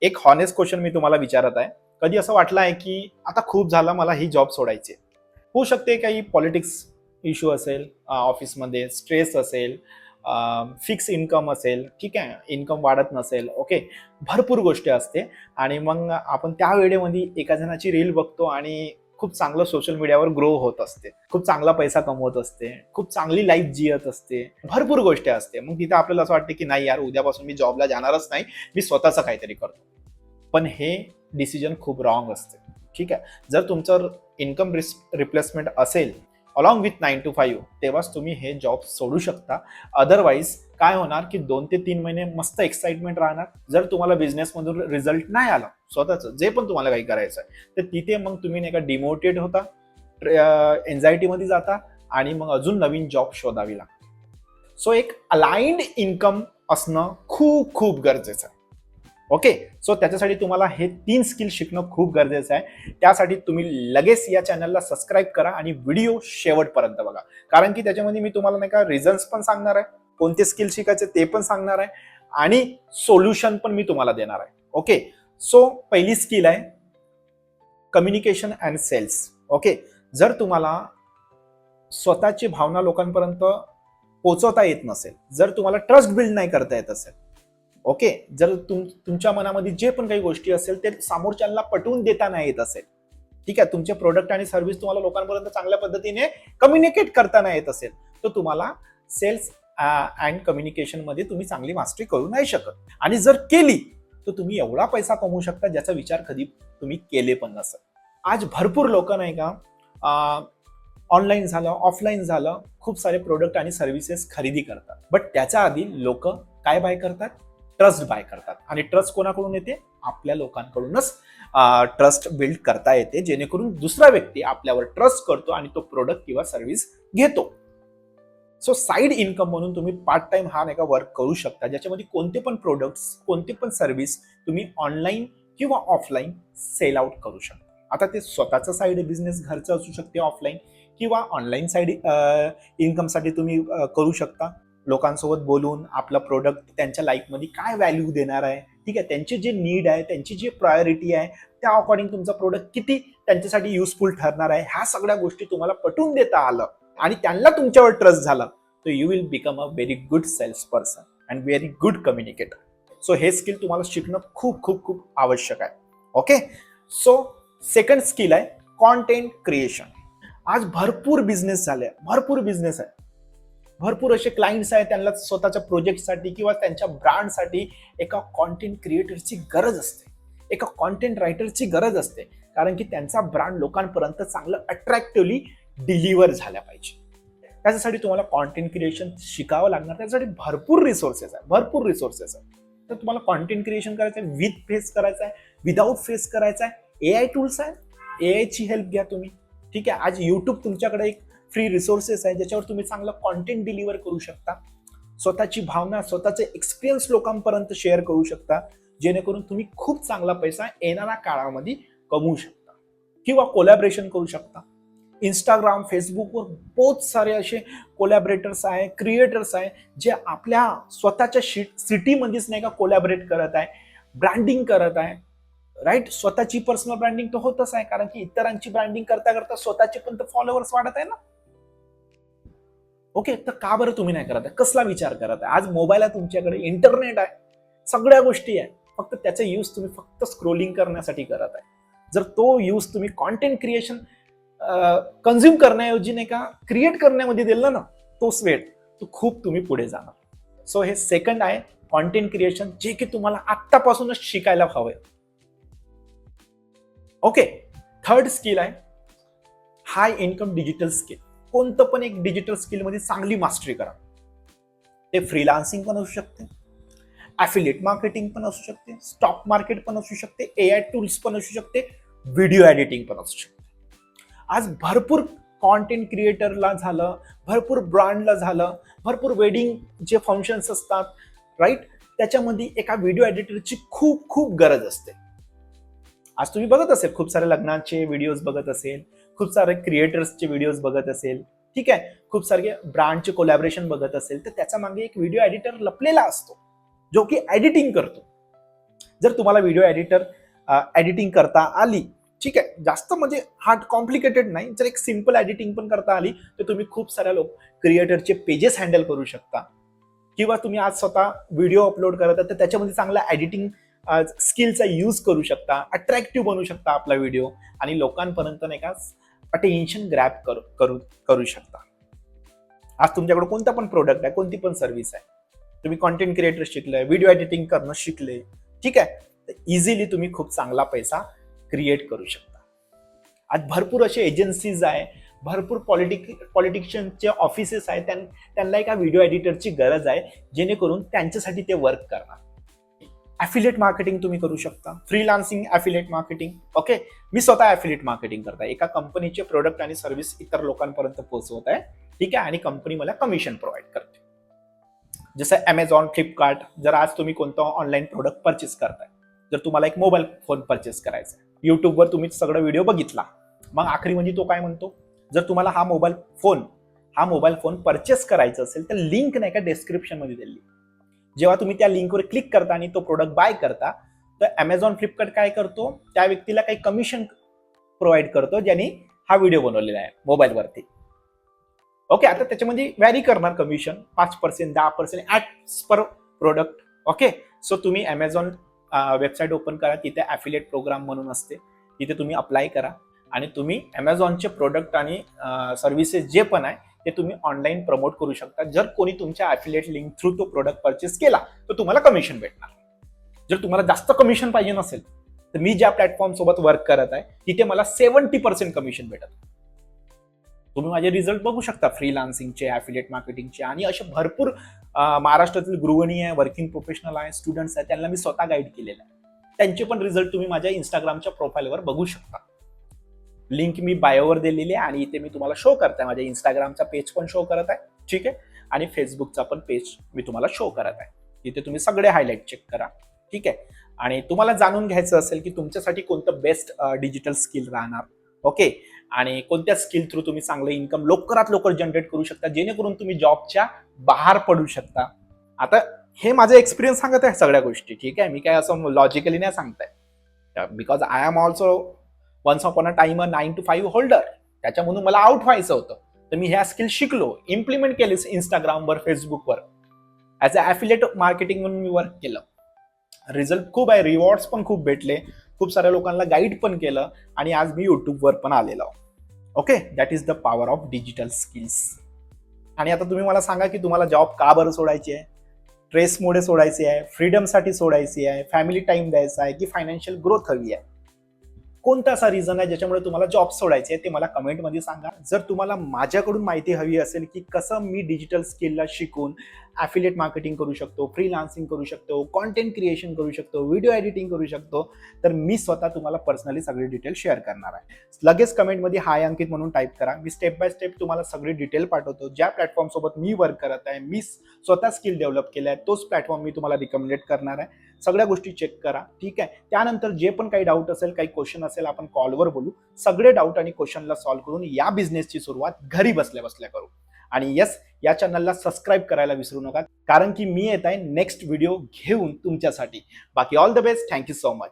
एक honest question मी तुम्हाला विचारत आहे. कधी असं वाटलं आहे की आता खूप झालं, मला ही जॉब सोडायची आहे? होऊ शकते काही पॉलिटिक्स इश्यू असेल, ऑफिसमध्ये स्ट्रेस असेल, फिक्स इन्कम असेल, ठीक आहे, इन्कम वाढत नसेल, ओके, भरपूर गोष्टी असते. आणि मग आपण त्या वेळेमध्ये एका जणाची रील बघतो आणि खूप चांगलं सोशल मीडियावर ग्रो होत असते, खूप चांगला पैसा कमवत असते, खूप चांगली लाईफ जियत असते, भरपूर गोष्टी असते. मग तिथे आपल्याला असं वाटतं की नाही यार, उद्यापासून मी जॉबला जाणारच नाही, मी स्वतःचं काहीतरी करतो. पण हे डिसिजन खूप रॉंग असते. ठीक आहे, जर तुमचं इन्कम रिप्लेसमेंट असेल अलॉंग विथ 9 to 5, तेव्हाच तुम्ही हे जॉब सोडू शकता. अदरवाईज काय होणार की 2 ते 3 महिने मस्त एक्साइटमेंट राहणार. जर तुम्हाला बिझनेसमधून रिझल्ट नाही आला, स्वतःचं जे पण तुम्हाला काही करायचं आहे, तर तिथे मग तुम्ही नाही का डिमोटिवेट होता, एन्झायटीमध्ये जाता आणि मग अजून नवीन जॉब शोधावी लागते. सो एक अलाइन्ड इन्कम असणं खूप खूप गरजेचं आहे. ओके, सो त्याच्यासाठी तुम्हाला हे 3 स्किल शिकणं खूप गरजेचं आहे. त्यासाठी तुम्ही लगेच या चॅनलला सबस्क्राईब करा आणि व्हिडिओ शेवटपर्यंत बघा, कारण की त्याच्यामध्ये मी तुम्हाला नाही का रिझन्स पण सांगणार आहे, कोणते स्किल शिकायचे ते पण सांगणार आहे आणि सोल्युशन पण मी तुम्हाला देणार आहे. ओके, सो पहिली स्किल आहे कम्युनिकेशन अँड सेल्स. ओके, जर तुम्हाला स्वतःची भावना लोकांपर्यंत पोहोचवता येत नसेल, जर तुम्हाला ट्रस्ट बिल्ड नाही करता येत असेल, ओके, जर तुमच्या मनामध्ये जे पण काही गोष्टी असेल ते समोरच्यांना पटवून देता नाही येत असेल, ठीक आहे, तुमचे प्रोडक्ट आणि सर्व्हिस तुम्हाला लोकांपर्यंत चांगल्या पद्धतीने कम्युनिकेट करता नाही येत असेल, तर तुम्हाला सेल्स अँड कम्युनिकेशन मध्ये तुम्ही चांगली मास्टरी करू नाही शकत. आणि जर केली तर तुम्ही एवढा पैसा कमवू शकता ज्याचा विचार कधी तुम्ही केले पण नसेल. आज भरपूर लोक नाही का ऑनलाईन झालं, ऑफलाईन झालं, खूप सारे प्रोडक्ट आणि सर्व्हिसेस खरेदी करतात. बट त्याच्या आधी लोक काय बाय करतात? ट्रस्ट बाय करतात. आणि ट्रस्ट कोणाकडून येते? आपल्या लोकांकडूनच ट्रस्ट बिल्ड करता येते, जेणेकरून दुसरा व्यक्ती आपल्यावर ट्रस्ट करतो आणि तो प्रोडक्ट किंवा सर्व्हिस घेतो. सो साईड इन्कम म्हणून तुम्ही पार्ट टाइम हा नाही का वर्क करू शकता, ज्याच्यामध्ये कोणते पण प्रोडक्ट्स, कोणते पण सर्व्हिस तुम्ही ऑनलाईन किंवा ऑफलाईन सेल आउट करू शकता. आता ते स्वतःचा साईड बिझनेस घरचं असू शकते ऑफलाईन, किंवा ऑनलाईन साईड इन्कमसाठी तुम्ही करू शकता. लोकांसोबत बोलून आपला प्रोडक्ट त्यांच्या लाईफमध्ये काय व्हॅल्यू देणार आहे, ठीक आहे, त्यांचे जे नीड आहे, त्यांची जी प्रायोरिटी आहे, त्या अकॉर्डिंग तुमचा प्रोडक्ट किती त्यांच्यासाठी युजफुल ठरणार आहे, ह्या सगळ्या गोष्टी तुम्हाला पटवून देता आलं आणि त्यांना तुमच्यावर ट्रस्ट झाला, तर you will become a very good sales person and very good communicator. So हे स्किल तुम्हाला शिकणं खूप खूप खूप आवश्यक आहे. ओके, सो सेकंड स्किल आहे कॉन्टेंट क्रिएशन. आज भरपूर बिझनेस झाले, भरपूर बिझनेस आहे, भरपूर असे क्लायंट्स आहेत, त्यांना स्वतःच्या प्रोजेक्टसाठी किंवा त्यांच्या ब्रँडसाठी एका कॉन्टेंट क्रिएटरची गरज असते, एका कॉन्टेंट रायटरची गरज असते, कारण की त्यांचा ब्रँड लोकांपर्यंत चांगलं अट्रॅक्टिव्हली डिलिव्हर झाल्या पाहिजे. त्याच्यासाठी तुम्हाला कॉन्टेंट क्रिएशन शिकावं लागणार. त्याच्यासाठी भरपूर रिसोर्सेस आहे, भरपूर रिसोर्सेस आहे. तर तुम्हाला कॉन्टेंट क्रिएशन करायचं आहे, विथ फेस करायचं आहे, विदाऊट फेस करायचं आहे, AI टूल्स आहे, AI ची हेल्प घ्या तुम्ही. ठीक आहे, आज युट्यूब तुमच्याकडे एक फ्री रिसोर्सेस आहे, ज्याच्यावर तुम्ही चांगलं कॉन्टेंट डिलिव्हर करू शकता, स्वतःची भावना, स्वतःचे एक्सपिरियन्स लोकांपर्यंत शेअर करू शकता, जेणेकरून तुम्ही खूप चांगला पैसा येणाऱ्या काळामध्ये कमवू शकता, किंवा कोलॅबरेशन करू शकता. इंस्टाग्राम, फेसबुकवर बहुत सारे असे कोलॅबरेटर्स आहे, क्रिएटर्स आहे, जे आपल्या स्वतःच्या सिटीमध्येच नाही का कोलॅबरेट करत आहे, ब्रँडिंग करत आहे. राईट, स्वतःची पर्सनल ब्रँडिंग तर होतच आहे, कारण की इतरांची ब्रँडिंग करता करता स्वतःचे पण तर फॉलोअर्स वाढत आहे ना. ओके, तर का बरं तुम्ही नाही करत आहे? कसला विचार करत आहे? आज मोबाईल आहे तुमच्याकडे, इंटरनेट आहे, सगळ्या गोष्टी आहे, फक्त त्याचा यूज तुम्ही फक्त स्क्रोलिंग करण्यासाठी करत आहे. जर तो यूज तुम्ही कॉन्टेंट क्रिएशन कन्झ्युम करण्याऐवजी नाही का क्रिएट करण्यामध्ये दिलं ना, तोच वेळ तो खूप तुम्ही पुढे जाणार. सो हे सेकंड आहे कॉन्टेंट क्रिएशन, जे की तुम्हाला आत्तापासूनच शिकायला हवंय. ओके, थर्ड स्किल आहे हाय इन्कम डिजिटल स्किल. कोणतं पण एक डिजिटल स्किल मध्ये चांगली मास्टरी करा. ते फ्रीलान्सिंग पण असू शकते, ॲफिलिएट मार्केटिंग पण असू शकते, स्टॉक मार्केट पण असू शकते, AI टूल्स पण असू शकते, व्हिडिओ एडिटिंग पण असू शकते. आज भरपूर कॉन्टेंट क्रिएटरला झालं, भरपूर ब्रँडला झालं, भरपूर वेडिंग जे फंक्शन्स असतात, राईट, त्याच्यामध्ये एका व्हिडिओ एडिटरची खूप खूप गरज असते. आज तुम्ही बघत असेल, खूप सारे लग्नाचे व्हिडिओज बघत असेल, खूप सारे क्रिएटर्सचे व्हिडिओज बघत असेल, ठीक आहे, खूप सारे ब्रँडचे कोलॅबरेशन बघत असेल, तर त्याच्या मागे एक व्हिडिओ एडिटर लपलेला असतो, जो की एडिटिंग करतो. जर तुम्हाला व्हिडिओ एडिटिंग करता आली, ठीक आहे, जास्त म्हणजे हार्ड कॉम्प्लिकेटेड नाही, जर एक सिम्पल एडिटिंग पण करता आली तर तुम्ही खूप साऱ्या क्रिएटरचे पेजेस हँडल करू शकता. किंवा तुम्ही आज स्वतः व्हिडिओ अपलोड करत तर त्याच्यामध्ये चांगला एडिटिंग स्किलचा यूज करू शकता, अट्रॅक्टिव्ह बनवू शकता आपला व्हिडिओ आणि लोकांपर्यंत नाही का अटेन्शन ग्रॅब करू शकता. आज तुमच्याकडे कोणता पण प्रोडक्ट आहे, कोणती पण सर्व्हिस आहे, तुम्ही कॉन्टेंट क्रिएटर शिकले, व्हिडिओ एडिटिंग करणं शिकले, ठीक आहे, तर इझिली तुम्ही खूप चांगला पैसा क्रिएट करू शकता. आज भरपूर असे एजन्सीज आहे, भरपूर पॉलिटिशियनचे ऑफिसेस आहेत, त्यांना एका व्हिडिओ एडिटरची गरज आहे जेणेकरून त्यांच्यासाठी ते वर्क करणार. ॲफिलिएट मार्केटिंग तुम्ही करू शकता, फ्रीलान्सिंग ॲफिलिएट मार्केटिंग. ओके, मी स्वतः ॲफिलिएट मार्केटिंग करताय, एका कंपनीचे प्रोडक्ट आणि सर्व्हिस इतर लोकांपर्यंत पोहोचवत आहे, ठीक आहे, आणि कंपनी मला कमिशन प्रोव्हाइड करते. जसं ॲमेझॉन, फ्लिपकार्ट. जर आज तुम्ही कोणतं ऑनलाईन प्रोडक्ट परचेस करताय, जर तुम्हाला एक मोबाईल फोन परचेस करायचा आहे, युट्यूबवर तुम्ही सगळं व्हिडिओ बघितला, मग आखरी म्हणजे तो काय म्हणतो, जर तुम्हाला हा मोबाईल फोन परचेस करायचा असेल तर लिंक नाही का डिस्क्रिप्शन मध्ये दिली. जेव्हा तुम्ही त्या लिंकवर क्लिक करता आणि तो प्रोडक्ट बाय करता, तर ॲमेझॉन, फ्लिपकार्ट काय करतो, त्या व्यक्तीला काही कमिशन प्रोव्हाइड करतो ज्यांनी हा व्हिडिओ बनवलेला आहे मोबाईलवरती. ओके, आता त्याच्यामध्ये व्हॅरी करणार कमिशन 5%, 10% ॲड्स पर प्रोडक्ट. ओके, सो तुम्ही ॲमेझॉन वेबसाईट ओपन करा, तिथे ॲफिलिएट प्रोग्राम म्हणून असते, तिथे तुम्ही अप्लाय करा आणि तुम्ही ॲमेझॉनचे प्रोडक्ट आणि सर्व्हिसेस जे पण आहे ते तुम्ही ऑनलाईन प्रमोट करू शकता. जर कोणी तुमच्या ॲफिलिएट लिंक थ्रू तो प्रोडक्ट परचेस केला तर तुम्हाला कमिशन भेटणार. जर तुम्हाला जास्त कमिशन पाहिजे नसेल तर मी ज्या प्लॅटफॉर्म सोबत वर्क करत आहे तिथे मला 70% कमिशन भेटत. तुम्ही माझे रिझल्ट बघू शकता, फ्रीलान्सिंगचे, ॲफिलिएट मार्केटिंगचे, आणि असे भरपूर महाराष्ट्रातील गृहिणी आहे, वर्किंग प्रोफेशनल आहे, स्टुडंट्स आहेत, त्यांना मी स्वतः गाईड केलेलं आहे. त्यांचे पण रिझल्ट तुम्ही माझ्या इंस्टाग्रामच्या प्रोफाईलवर बघू शकता. लिंक मी बायोवर दिलेली आहे आणि इथे मी तुम्हाला शो करत आहे, माझ्या इंस्टाग्रामचा पेज पण शो करत आहे, ठीक आहे, आणि फेसबुकचा पण पेज मी तुम्हाला शो करत आहे. तिथे तुम्ही सगळे हायलाइट चेक करा, ठीक आहे. आणि तुम्हाला जाणून घ्यायचं असेल की तुमच्यासाठी कोणतं बेस्ट डिजिटल स्किल राहणार, ओके, आणि कोणत्या स्किल थ्रू तुम्ही चांगलं इन्कम लवकरात लवकर जनरेट करू शकता जेणेकरून तुम्ही जॉबच्या बाहेर पडू शकता. आता हे माझं एक्सपिरियन्स सांगत आहे सगळ्या गोष्टी, ठीक आहे, मी काय असं लॉजिकली नाही सांगताय, because I am also once upon a time 9 to 5 holder. त्याच्यामधून मला आउट व्हायचं होतं, तर मी ह्या स्किल शिकलो, इम्प्लिमेंट केले इंस्टाग्रामवर, फेसबुकवर, ॲज अ ॲफिलिएट मार्केटिंग म्हणून मी वर्क केलं. रिझल्ट खूप आहे, रिवॉर्ड्स पण खूप भेटले, खूप साऱ्या लोकांना गाईड पण केलं, आणि आज मी युट्यूबवर पण आलेलो. Okay, that is the power of digital skills. आणि आता तुम्ही मला सांगा की तुम्हाला जॉब का बरं सोडायची आहे, स्ट्रेसमुळे सोडायची आहे, फ्रीडमसाठी सोडायची आहे, फॅमिली टाइम द्यायचा आहे, की फायनान्शियल ग्रोथ हवी आहे, कोणता असा रिझन आहे ज्याच्यामुळे तुम्हाला जॉब सोडायचे आहे ते मला कमेंटमध्ये सांगा. जर तुम्हाला माझ्याकडून माहिती हवी असेल की कसं मी डिजिटल स्किलला शिकून ॲफिलिएट मार्केटिंग करू शकतो, फ्रीलान्सिंग करू शकतो, कॉन्टेंट क्रिएशन करू शकतो, व्हिडिओ एडिटिंग करू शकतो, तर मी स्वतः तुम्हाला पर्सनली सगळे डिटेल शेअर करणार आहे. लगेच कमेंटमध्ये हाय अंकित म्हणून टाईप करा. मी स्टेप बाय स्टेप तुम्हाला सगळे डिटेल पाठवतो. ज्या प्लॅटफॉर्म सोबत मी वर्क करत आहे, मी स्वतः स्किल डेव्हलप केलं आहे, तोच प्लॅटफॉर्म मी तुम्हाला रिकमेंडेड करणार आहे. सगळ्या गोष्टी चेक करा, ठीक आहे. त्यानंतर जे पण काही डाऊट असेल, काही क्वेश्चन असेल, आपण कॉलवर बोलू. सगळे डाऊट आणि क्वेश्चनला सॉल्व्ह करून या बिझनेसची सुरुवात घरी बसल्या बसल्या करू. आणि येस, या चॅनलला सबस्क्राईब करायला विसरू नका, कारण की मी येत आहे नेक्स्ट व्हिडिओ घेऊन तुमच्यासाठी. बाकी all the best, thank you so much.